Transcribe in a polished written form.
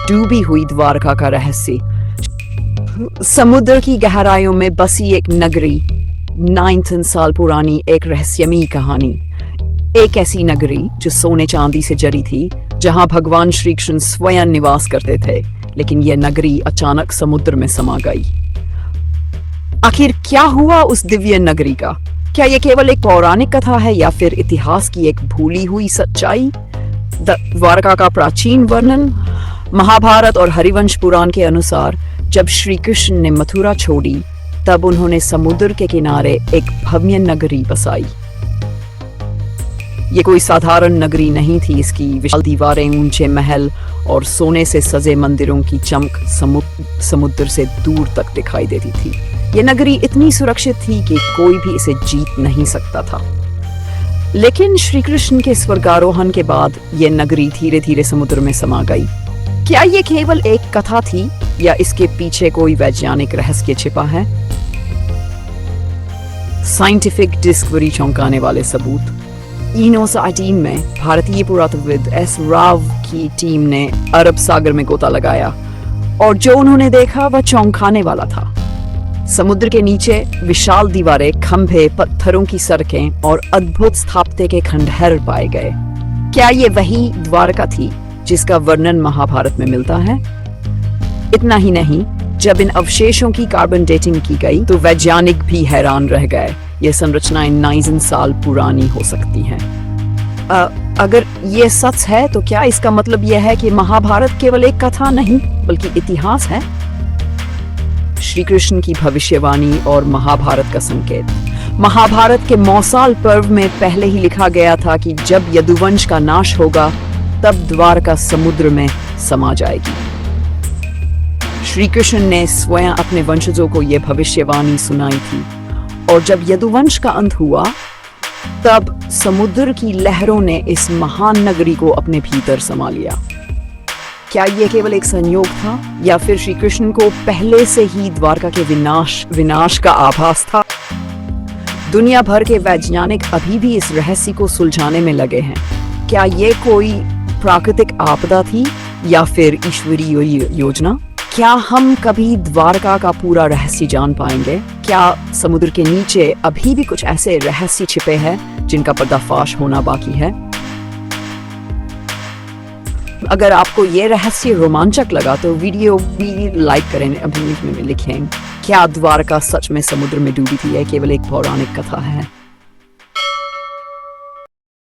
डूबी हुई द्वारका का रहस्य। समुद्र की गहराइयों में बसी एक नगरी, 9,000 साल पुरानी एक रहस्यमयी कहानी। एक ऐसी नगरी जो सोने चांदी से जड़ी थी, जहां भगवान श्री कृष्ण स्वयं निवास करते थे, लेकिन यह नगरी अचानक समुद्र में समा गई। आखिर क्या हुआ उस दिव्य नगरी का? क्या यह केवल एक पौराणिक कथा है या फिर इतिहास की एक भूली हुई सच्चाई? द्वारका का प्राचीन वर्णन। महाभारत और हरिवंश पुराण के अनुसार जब श्री कृष्ण ने मथुरा छोड़ी, तब उन्होंने समुद्र के किनारे एक भव्य नगरी बसाई। ये कोई साधारण नगरी नहीं थी। इसकी विशाल दीवारें, ऊंचे महल और सोने से सजे मंदिरों की चमक समुद्र से दूर तक दिखाई देती थी। ये नगरी इतनी सुरक्षित थी कि कोई भी इसे जीत नहीं सकता था। लेकिन श्री कृष्ण के स्वर्गारोहण के बाद यह नगरी धीरे धीरे समुद्र में समा गई। क्या ये केवल एक कथा थी या इसके पीछे कोई वैज्ञानिक रहस्य छिपा है? साइंटिफिक डिस्कवरी, चौंकाने वाले सबूत। इनोस 18 में भारतीय पुरातत्वविद एस राव की टीम ने अरब सागर में गोता लगाया और जो उन्होंने देखा वह चौंकाने वाला था। समुद्र के नीचे विशाल दीवारें, खंभे, पत्थरों की सड़कें और अद्भुत स्थापत्य के खंडहर पाए गए। क्या ये वही द्वारका थी जिसका वर्णन महाभारत में मिलता है? इतना ही नहीं, जब इन अवशेषों की कार्बन डेटिंग की गई तो वैज्ञानिक भी हैरान रह गए। ये संरचनाएं 9,000 साल पुरानी हो सकती हैं। अगर ये सच है तो क्या इसका मतलब यह है कि महाभारत केवल एक कथा नहीं बल्कि इतिहास है? श्री कृष्ण की भविष्यवाणी और महाभारत का संकेत। महाभारत के मौसाल पर्व में पहले ही लिखा गया था कि जब यदुवंश का नाश होगा तब द्वारका समुद्र में समा जाएगी। श्री कृष्ण ने स्वयं अपने वंशजों को यह भविष्यवाणी सुनाई थी और जब यदुवंश का अंत हुआ तब समुद्र की लहरों ने इस महान नगरी को अपने भीतर समा लिया। क्या यह केवल एक संयोग था या फिर श्री कृष्ण को पहले से ही द्वारका के विनाश का आभास था? दुनिया भर के वैज्ञानिक अभी भी इस रहस्य को सुलझाने में लगे हैं। क्या ये कोई प्राकृतिक आपदा थी या फिर ईश्वरीय योजना? क्या हम कभी द्वारका का पूरा रहस्य जान पाएंगे? क्या समुद्र के नीचे अभी भी कुछ ऐसे रहस्य छिपे हैं जिनका पर्दाफाश होना बाकी है? अगर आपको ये रहस्य रोमांचक लगा तो वीडियो भी लाइक करें। अभी में लिखें, क्या द्वारका सच में समुद्र में डूबी थी या केवल एक पौराणिक कथा है?